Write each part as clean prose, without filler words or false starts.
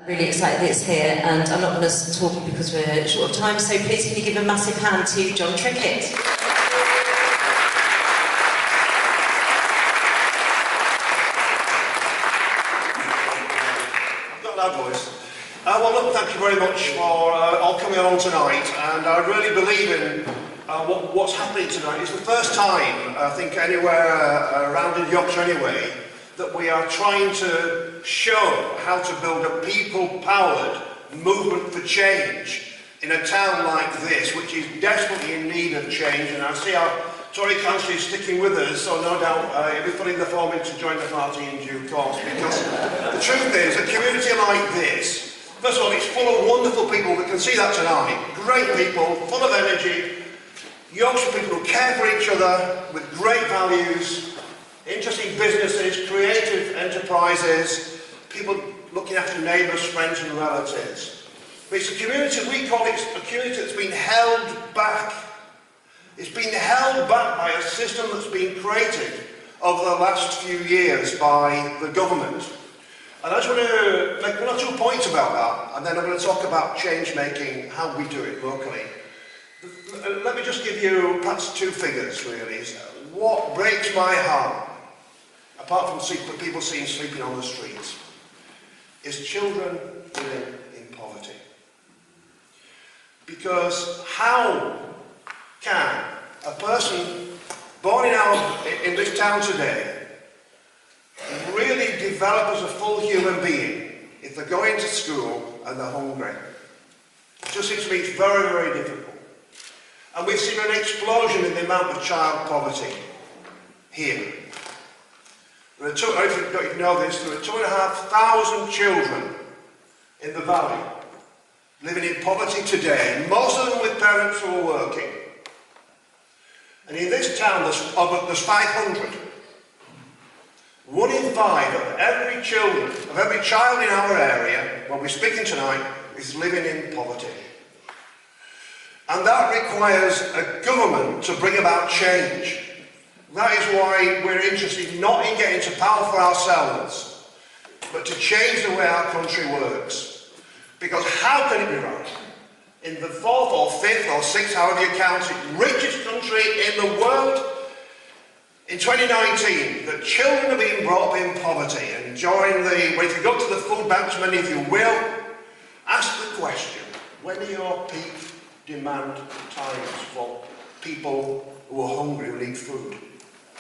Really excited that it's here, and I'm not going to talk because we're short of time, so please can you give a massive hand to Jon Trickett. Got that voice. Well, look, thank you very much for all coming along tonight, and I really believe in what's happening tonight. It's the first time, I think, anywhere around in Yorkshire anyway, that we are trying to show how to build a people-powered movement for change in a town like this, which is desperately in need of change. And I see our Tory councillor is sticking with us, so no doubt he'll be filling the form in to join the party in due course. Because the truth is, a community like this, first of all, it's full of wonderful people. We can see that tonight. Great people, full of energy, Yorkshire people who care for each other with great values, interesting businesses, creative enterprises, people looking after neighbours, friends and relatives. But it's a community, we call it a community that's been held back. It's been held back by a system that's been created over the last few years by the government. And I just want to make 1 or 2 points about that, and then I'm going to talk about change making, how we do it locally. Let me just give you perhaps 2 figures really. What breaks my heart, apart from people seen sleeping on the streets, is children living in poverty. Because how can a person born in this town today really develop as a full human being if they're going to school and they're hungry? It just seems to me it's very, very difficult. And we've seen an explosion in the amount of child poverty here. There are I don't know if you know this, there are 2,500 children in the valley living in poverty today, most of them with parents who are working. And in this town there's 500. 1 in 5 of every child in our area, while we're speaking tonight, is living in poverty. And that requires a government to bring about change. That is why we're interested not in getting to power for ourselves, but to change the way our country works. Because how can it be right, in the 4th or 5th or 6th, however you count it, richest country in the world, in 2019, that children are being brought up in poverty and join well, if you go to the food banks, many of you will, ask the question, when are your peak demand times for people who are hungry, who need food?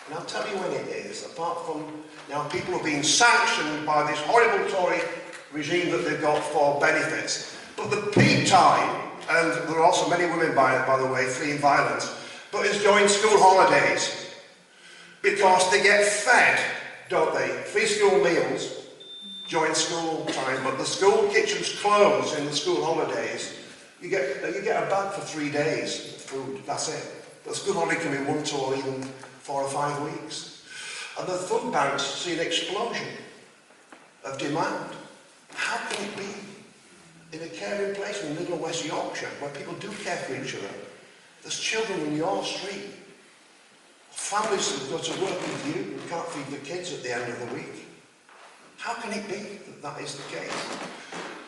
And I'll tell you when it is, apart from now people are being sanctioned by this horrible Tory regime that they've got for benefits. But the peak time, and there are also many women by the way, fleeing violence, but is during school holidays. Because they get fed, don't they? Free school meals during school time, but the school kitchens close in the school holidays. You get a bag for 3 days of food, that's it. But the school holiday can be 1 to or even 4 or 5 weeks. And the food banks see an explosion of demand. How can it be in a caring place in Middle and West Yorkshire where people do care for each other? There's children in your street, families that go to work with you who can't feed the kids at the end of the week. How can it be that that is the case?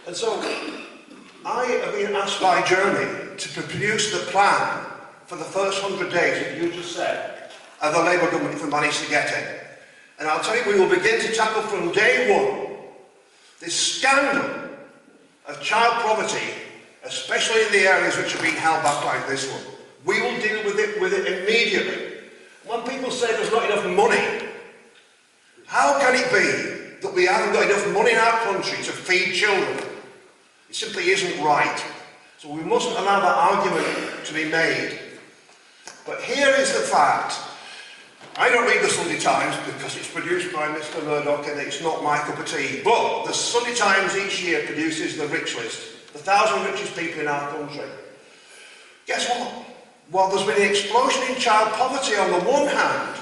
And so I have been asked by Jeremy to produce the plan for the first 100 days that you just said of the Labour government if we manage to get it. And I'll tell you, we will begin to tackle from day 1 this scandal of child poverty, especially in the areas which are being held back like this one. We will deal with it immediately. When people say there's not enough money, how can it be that we haven't got enough money in our country to feed children? It simply isn't right. So we mustn't allow that argument to be made. But here is the fact. I don't read the Sunday Times because it's produced by Mr. Murdoch and it's not my cup of tea. But the Sunday Times each year produces the rich list, the 1,000 richest people in our country. Guess what? While there's been an explosion in child poverty on the one hand,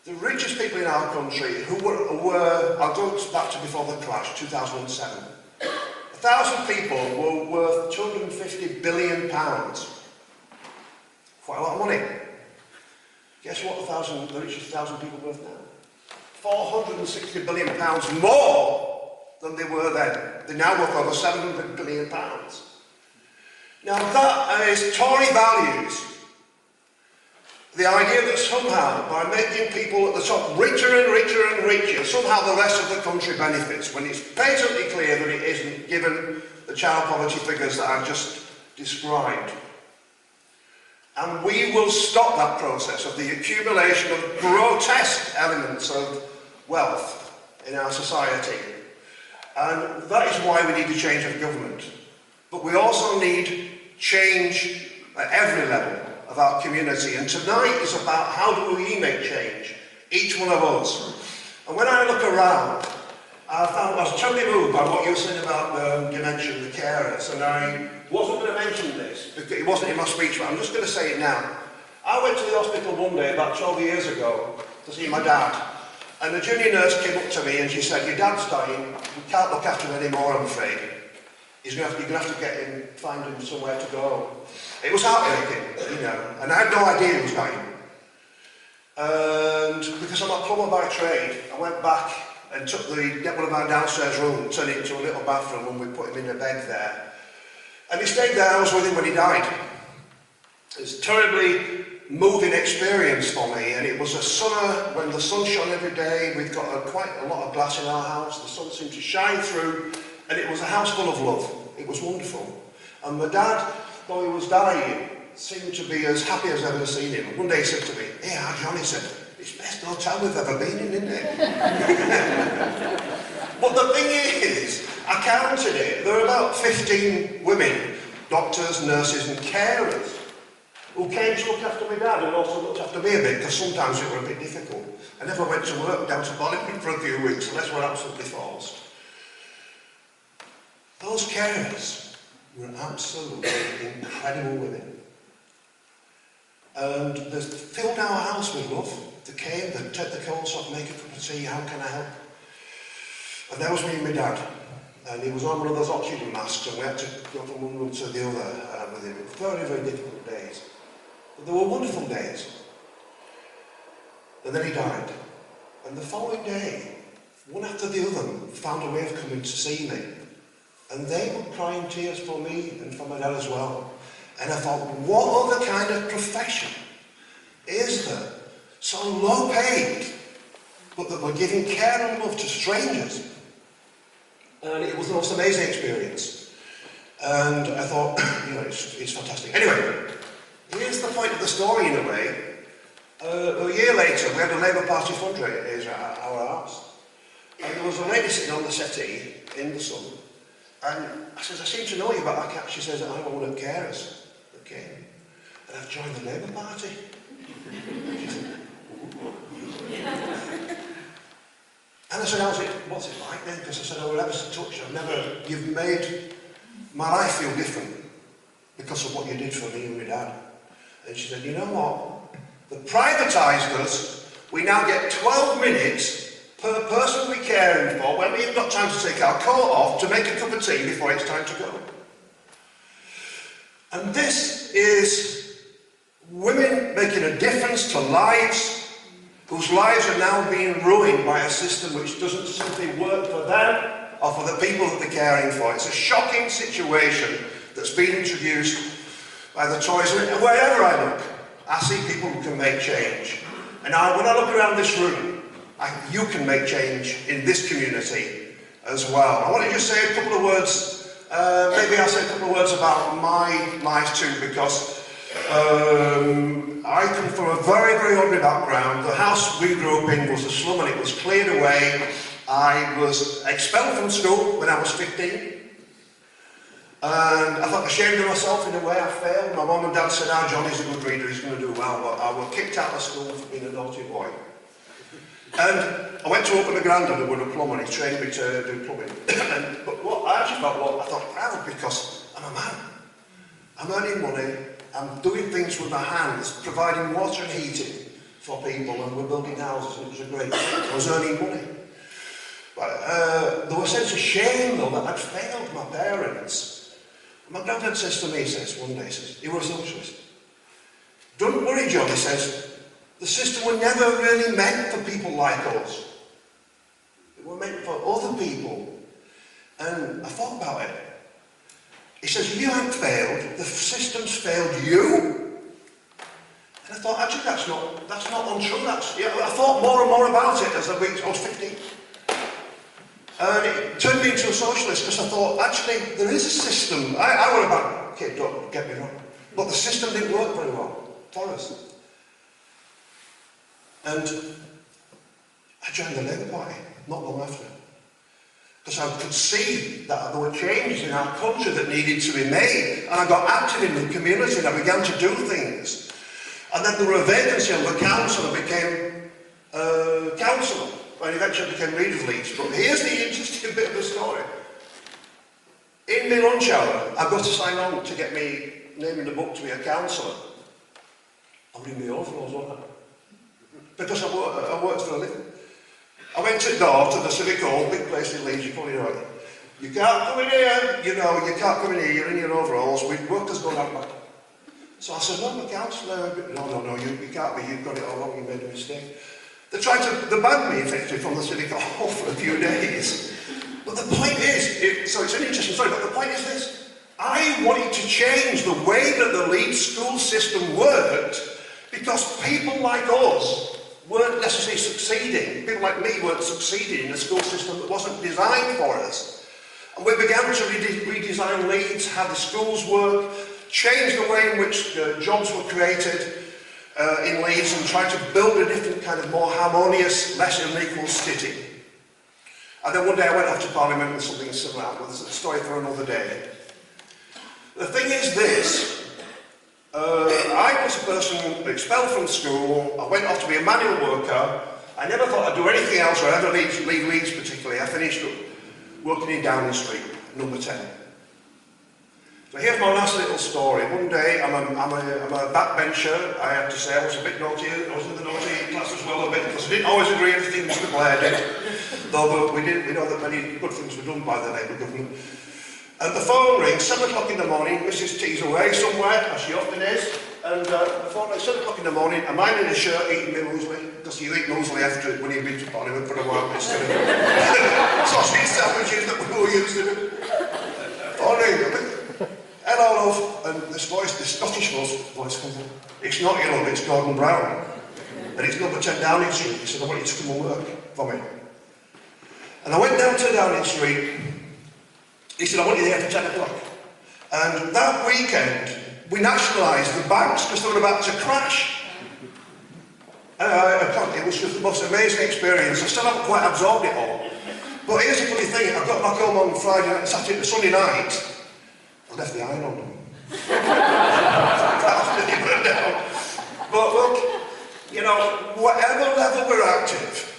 the richest people in our country who were I'll go back to before the crash, 2007. 1,000 people were worth £250 billion. Quite a lot of money. Guess what the richest 1,000 people are worth now? £460 billion more than they were then. They're now worth over £700 billion. Now that is Tory values. The idea that somehow, by making people at the top richer and richer and richer, somehow the rest of the country benefits, when it's patently clear that it isn't, given the child poverty figures that I've just described. And we will stop that process of the accumulation of grotesque elements of wealth in our society. And that is why we need a change of government. But we also need change at every level of our community. And tonight is about how do we make change, each one of us. And when I look around, I was totally moved by what you were saying about dementia and the carers. And I wasn't going to mention this, because it wasn't in my speech, but I'm just going to say it now. I went to the hospital one day, about 12 years ago, to see my dad. And the junior nurse came up to me and she said, "Your dad's dying, we can't look after him anymore, I'm afraid. You're going to have to get him, find him somewhere to go." It was heartbreaking, you know, and I had no idea he was dying. And because I'm a plumber by trade, I went back and get one of my downstairs rooms, turned it into a little bathroom, and we put him in a bed there. And he stayed there. I was with him when he died. It's a terribly moving experience for me, and it was a summer when the sun shone every day. We've got quite a lot of glass in our house. The sun seemed to shine through, and it was a house full of love. It was wonderful. And my dad, though he was dying, seemed to be as happy as I've ever seen him. One day he said to me, "Hey, Jon," he said, "it's the best hotel we've ever been in, isn't it?" But the thing is, I counted it. There were about 15 women, doctors, nurses and carers, who came to look after my dad and also looked after me a bit, because sometimes it were a bit difficult. I never went to work down to Bollington for a few weeks unless we're absolutely forced. Those carers were absolutely incredible women. And they filled our house with love. They came, they'd take the coats off, make a cup of tea, "How can I help?" And there was me and my dad. And he was on one of those oxygen masks, and we had to go from one room to the other with him. Very, very difficult days. But they were wonderful days. And then he died. And the following day, one after the other found a way of coming to see me. And they were crying tears for me and for my dad as well. And I thought, what other kind of profession is there so low paid, but that we're giving care and love to strangers? And it was the most amazing experience. And I thought, you know, it's fantastic. Anyway, here's the point of the story in a way. A year later, we had a Labour Party fundraiser at our house. And there was a lady sitting on the settee in the sun. And I says, "I seem to know you, but I can't." She says, "I'm one of the carers that came. And I've joined the Labour Party." She said, and I said, "What's it like then?" Because I said, "I was ever so touched. You've made my life feel different because of what you did for me and my dad." And she said, "You know what? They privatised us. We now get 12 minutes per person we're caring for when we've got time to take our coat off to make a cup of tea before it's time to go." And this is women making a difference to lives whose lives are now being ruined by a system which doesn't simply work for them or for the people that they're caring for. It's a shocking situation that's been introduced by the Tories. And wherever I look, I see people who can make change. And when I look around this room, you can make change in this community as well. I want to just say a couple of words, maybe I'll say a couple of words about my life too, because I come from a very, very ordinary background. The house we grew up in was a slum and it was cleared away. I was expelled from school when I was 15. And I felt ashamed of myself in a way. I failed. My mum and dad said, "Jon is a good reader, he's going to do well." But I was kicked out of school for being a naughty boy. And I went to open the grandad who was a plumber, and he trained me to do plumbing. But what I actually felt, I thought proud because I'm a man. I'm earning money, I'm doing things with my hands, providing water and heating for people, and we're building houses, and it was a great thing. I was earning money. But there was a sense of shame though that I'd failed my parents. My granddad says to me, one day, he was a socialist. "Don't worry, Jon," he says, "the system were never really meant for people like us. It were meant for other people. And I thought about it. He says, you haven't failed, the system's failed you. And I thought, actually, that's not untrue. I thought more and more about it as I was 15. And it turned me into a socialist because I thought, actually, there is a system. I were a bad kid, don't get me wrong. But the system didn't work very well for us. And I joined the Labour Party not long after. Because I could see that there were changes in our country that needed to be made. And I got active in the community and I began to do things. And then there were a vacancy on the council and I became councillor. And eventually I became leader of Leeds. But here's the interesting bit of the story. In my lunch hour, I got to sign on to get me name in the book to be a councillor. I was in my overalls, wasn't I? Because I worked for a living. I went to door to the Civic Hall, big place in Leeds, you probably know it. You can't come in here, you know, you can't come in here, you're in your overalls, workers going out back. So I said, no, I'm a councillor. No, you can't be, you've got it all wrong, you made a mistake. They banned me effectively from the Civic Hall for a few days. But the point is, so it's an interesting story, but the point is this. I wanted to change the way that the Leeds school system worked because people like us weren't necessarily succeeding. People like me weren't succeeding in a school system that wasn't designed for us. And we began to redesign Leeds, how the schools work, change the way in which jobs were created in Leeds and try to build a different kind of more harmonious, less unequal city. And then one day I went off to Parliament and something similar happened. It's a story for another day. The thing is this. I was a person expelled from school. I went off to be a manual worker. I never thought I'd do anything else or ever leave Leeds particularly. I finished up working in Downing Street, number 10. So here's my last little story. One day, I'm a backbencher. I have to say I was a bit naughty. I was in the naughty class as well a bit because I didn't always agree with everything Mr. Blair did. Though we know that many good things were done by the Labour government. And the phone rings, 7 o'clock in the morning, Mrs. T's away somewhere, as she often is, and the phone rings, 7 o'clock in the morning, I'm minding a shirt eating my muesli, because you eat muesli after it when you've been to Parliament for a while, instead of sausage sandwiches that we were used to. Phone ring, hello love, and this voice, this Scottish voice comes in, it's not you love, it's Gordon Brown, and it's number 10 Downing Street. He said, I want you to come and work for me. And I went down to Downing Street. He said, I want you there for 10 o'clock. And that weekend, we nationalised the banks because they were about to crash. It was just the most amazing experience. I still haven't quite absorbed it all. But here's the funny thing, I got back home on Friday night, Saturday, Sunday night, I left the iron on them. That really burned down. But look, you know, whatever level we're active,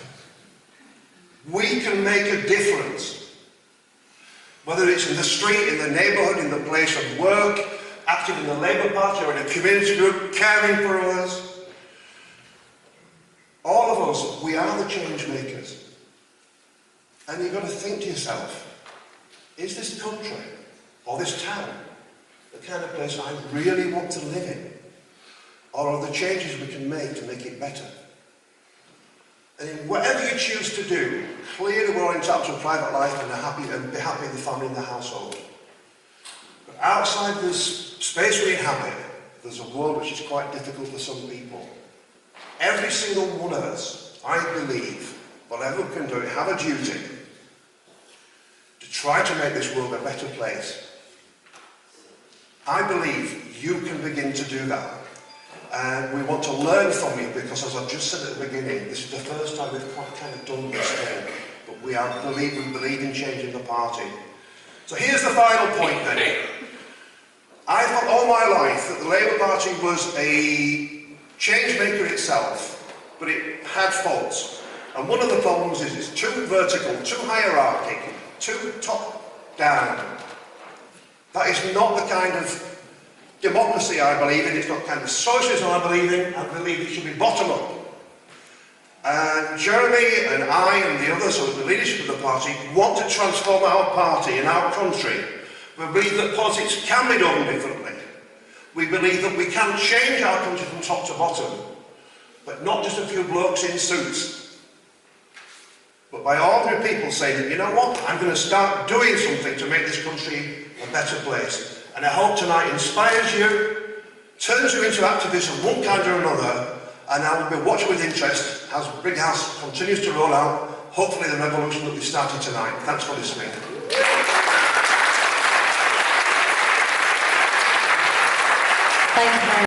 we can make a difference. Whether it's in the street, in the neighbourhood, in the place of work, active in the Labour Party or in a community group, caring for others. All of us, we are the change makers. And you've got to think to yourself, is this country or this town the kind of place I really want to live in? Or are there changes we can make to make it better? And in whatever you choose to do, clearly we're entitled to a private life and be happy in the family and the household. But outside this space we inhabit, there's a world which is quite difficult for some people. Every single one of us, I believe, whatever we can do, have a duty to try to make this world a better place. I believe you can begin to do that. And we want to learn from you because, as I've just said at the beginning, this is the first time we've quite kind of done this thing. But we believe in changing the party. So here's the final point then. I thought all my life that the Labour Party was a change maker itself, but it had faults. And one of the problems is it's too vertical, too hierarchic, too top down. That is not the kind of democracy I believe in, it's not the kind of socialism I believe in. I believe it should be bottom up. And Jeremy and I and the others, so the leadership of the party, want to transform our party and our country. We believe that politics can be done differently. We believe that we can change our country from top to bottom, but not just a few blokes in suits. but by ordinary people saying that, you know what, I'm going to start doing something to make this country a better place. And I hope tonight inspires you, turns you into activists of one kind or another, and I will be watching with interest as Brighouse continues to roll out, hopefully the revolution that we started tonight. Thanks for listening.